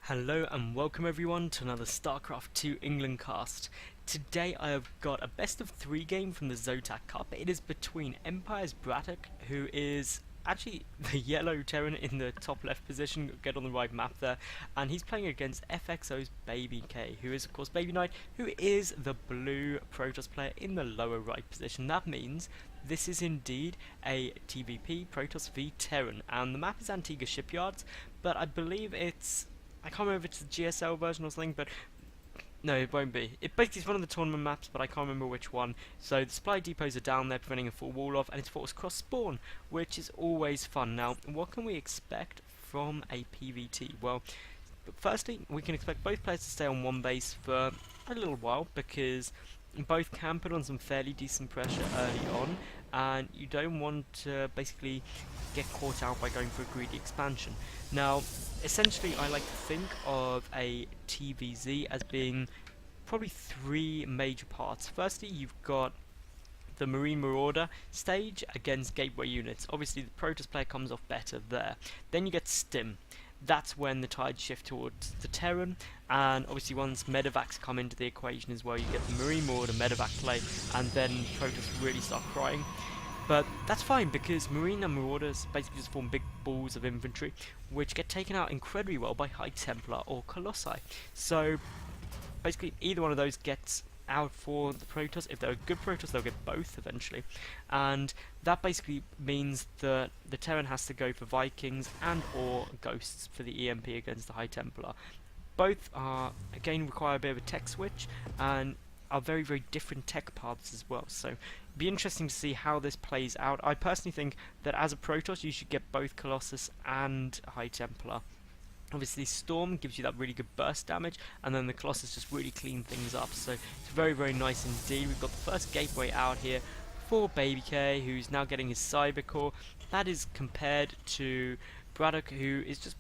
Hello and welcome everyone to another StarCraft 2 England cast. Today I have got a best of 3 game from the Zotac Cup. It is between EmpireBratOK, who is actually the yellow Terran in the top left position, get on the right map there, and he's playing against FXOBabyK, who is of course Baby Knight, who is the blue Protoss player in the lower right position. That means this is indeed a TvP Protoss v Terran, and the map is Antigua Shipyards, but I believe I can't remember if it's the GSL version or something, but no, it won't be. It basically is one of the tournament maps, but I can't remember which one. So the supply depots are down there, preventing a full wall off, and it's forced cross spawn, which is always fun. Now, what can we expect from a PvT? Well, firstly, we can expect both players to stay on one base for a little while, because both can put on some fairly decent pressure early on, and you don't want to basically get caught out by going for a greedy expansion. Now, essentially, I like to think of a TVZ as being probably 3 major parts. Firstly, you've got the Marine Marauder stage against gateway units. Obviously, the Protoss player comes off better there. Then you get Stim. That's when the tides shift towards the Terran, and obviously once medevacs come into the equation as well, you get the Marine Marauder medevac play, and then Protoss really start crying. But that's fine, because Marine and Marauders basically just form big balls of infantry, which get taken out incredibly well by High Templar or Colossi. So basically either one of those gets out for the Protoss. If they're a good Protoss, they'll get both eventually, and that basically means that the Terran has to go for Vikings and or Ghosts for the EMP against the High Templar. Both are again require a bit of a tech switch and are very, very different tech paths as well, so it'd be interesting to see how this plays out. I personally think that as a Protoss you should get both Colossus and High Templar. Obviously Storm gives you that really good burst damage, and then the Colossus just really clean things up, so it's very, very nice indeed. We've got the first gateway out here for BabyK, who's now getting his Cyber Core. That is compared to Braddock, who is just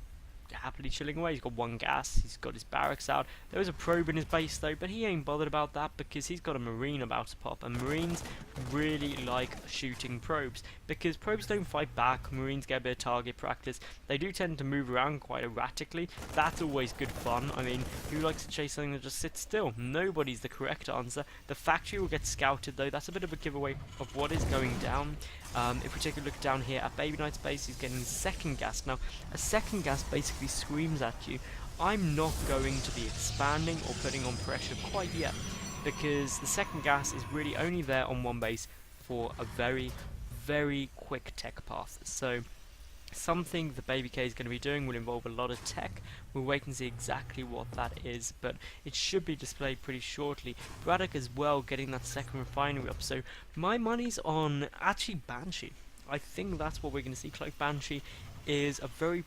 happily chilling away. He's got 1 gas, he's got his barracks out. There is a probe in his base though, but he ain't bothered about that because he's got a Marine about to pop, and Marines really like shooting probes because probes don't fight back. Marines get a bit of target practice. They do tend to move around quite erratically. That's always good fun. I mean, who likes to chase something that just sits still? Nobody's the correct answer. The factory will get scouted though. That's a bit of a giveaway of what is going down. If we take a look down here at Baby Knight's base, he's getting his 2nd gas. Now, a 2nd gas basically screams at you, I'm not going to be expanding or putting on pressure quite yet, because the 2nd gas is really only there on one base for a very, very quick tech path. So something the BabyK is going to be doing will involve a lot of tech. We'll wait and see exactly what that is, but it should be displayed pretty shortly. Braddock as well getting that 2nd refinery up, so my money's on actually Banshee. I think that's what we're going to see. Cloak Banshee is a very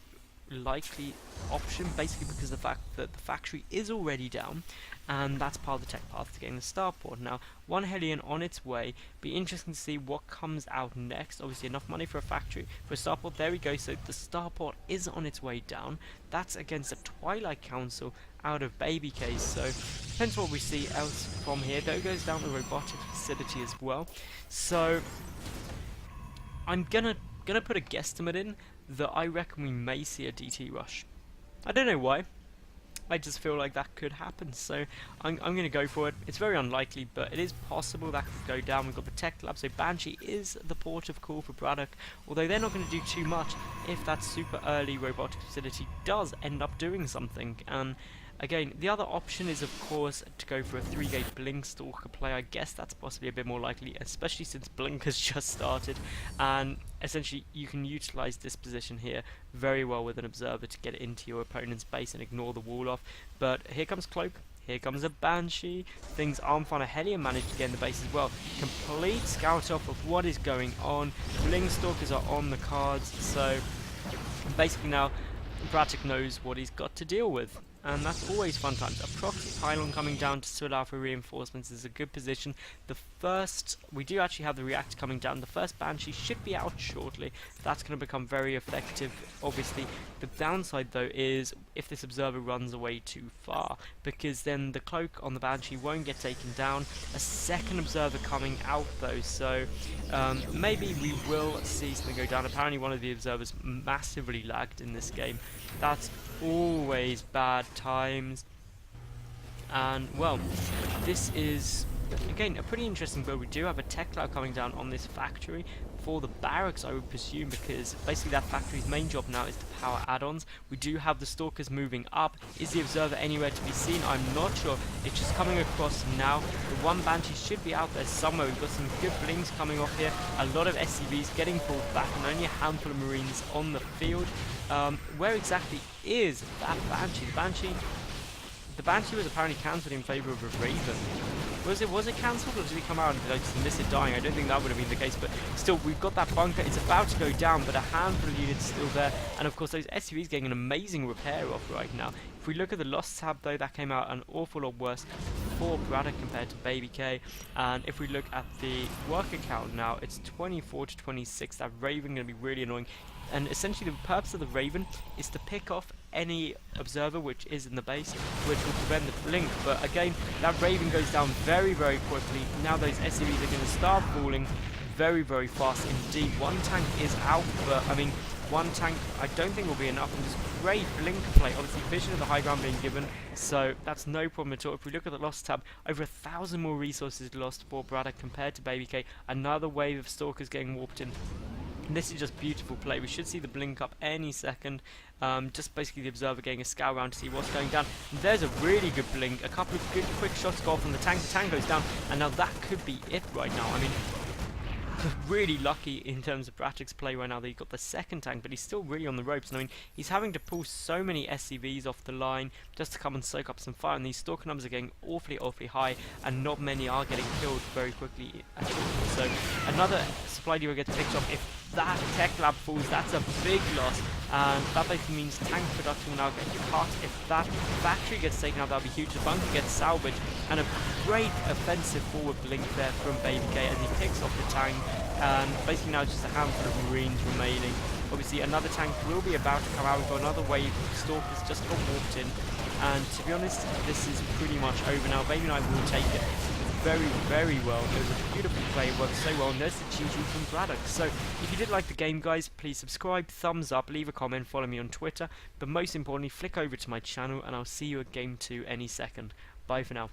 likely option, basically because of the fact that the factory is already down, and that's part of the tech path to getting the starport. Now, 1 Hellion on its way. Be interesting to see what comes out next. Obviously enough money for a factory, for a starport. There we go, so the starport is on its way down. That's against a Twilight Council out of BabyK, so depends what we see else from here. There goes down the robotic facility as well, so I'm gonna put a guesstimate in that I reckon we may see a DT rush. I don't know why. I just feel like that could happen, so I'm going to go for it. It's very unlikely, but it is possible that could go down. We've got the tech lab, so Banshee is the port of call for Braddock, although they're not going to do too much if that super early robotic facility does end up doing something. And again, the other option is, of course, to go for a 3-gate Blink Stalker play. I guess that's possibly a bit more likely, especially since Blink has just started. And essentially, you can utilize this position here very well with an Observer to get into your opponent's base and ignore the wall off. But here comes Cloak. Here comes a Banshee. Things aren't fun. A Hellion managed to get in the base as well. Complete scout off of what is going on. Blink Stalkers are on the cards. So basically now, Brattock knows what he's got to deal with, and that's always fun times. A proxy pylon coming down to allow for reinforcements is a good position. We do actually have the reactor coming down. The first Banshee should be out shortly. That's going to become very effective. Obviously, the downside though is if this observer runs away too far, because then the cloak on the Banshee won't get taken down. A 2nd observer coming out though, so maybe we will see something go down. Apparently one of the observers massively lagged in this game. That's always bad times. And well, this is again a pretty interesting build. We do have a tech cloud coming down on this factory for the barracks, I would presume, because basically that factory's main job now is to power add-ons. We do have the stalkers moving up. Is the observer anywhere to be seen? I'm not sure. It's just coming across now. The one Banshee should be out there somewhere. We've got some good blings coming off here. A lot of SCVs getting pulled back and only a handful of Marines on the field. Where exactly is that Banshee? The Banshee was apparently cancelled in favour of a Raven. Was it cancelled, or did he come out and did I just miss it dying? I don't think that would have been the case, but still, we've got that bunker. It's about to go down, but a handful of units still there. And of course, those SUVs getting an amazing repair off right now. If we look at the loss tab, though, that came out an awful lot worse for Braddock compared to BabyK. And if we look at the worker count now, it's 24 to 26. That Raven going to be really annoying. And essentially the purpose of the Raven is to pick off any observer which is in the base, which will prevent the blink. But again, that Raven goes down very, very quickly. Now those SCVs are going to start falling very, very fast indeed. One tank is out, but I mean, one tank I don't think will be enough. And just great blinker play. Obviously, vision of the high ground being given, so that's no problem at all. If we look at the loss tab, over 1,000 more resources lost for Braddock compared to BabyK. Another wave of stalkers getting warped in. And this is just beautiful play. We should see the blink up any second. Just basically the observer getting a scout around to see what's going down. And there's a really good blink. A couple of good quick shots go off from the tank. The tank goes down, and now that could be it right now. I mean, really lucky in terms of BratOK's play right now that he got the second tank, but he's still really on the ropes. And I mean, he's having to pull so many SCVs off the line just to come and soak up some fire, and these stalker numbers are getting awfully high, and not many are getting killed very quickly at all. So another supply depot gets picked up. If that tech lab falls, that's a big loss, and that basically means tank production will now get cut. If that factory gets taken out, that'll be huge. The bunker gets salvaged, and a great offensive forward blink there from BabyK as he picks off the tank, and basically now just a handful of Marines remaining. Obviously another tank will be about to come out. We've got another wave of stalkers just got warped in, and to be honest, this is pretty much over now. Baby and I will take it very, very well. It was a beautiful play, it worked so well, and there's the GG from Braddock. So if you did like the game, guys, please subscribe, thumbs up, leave a comment, follow me on Twitter, but most importantly, flick over to my channel, and I'll see you at Game 2 any second. Bye for now.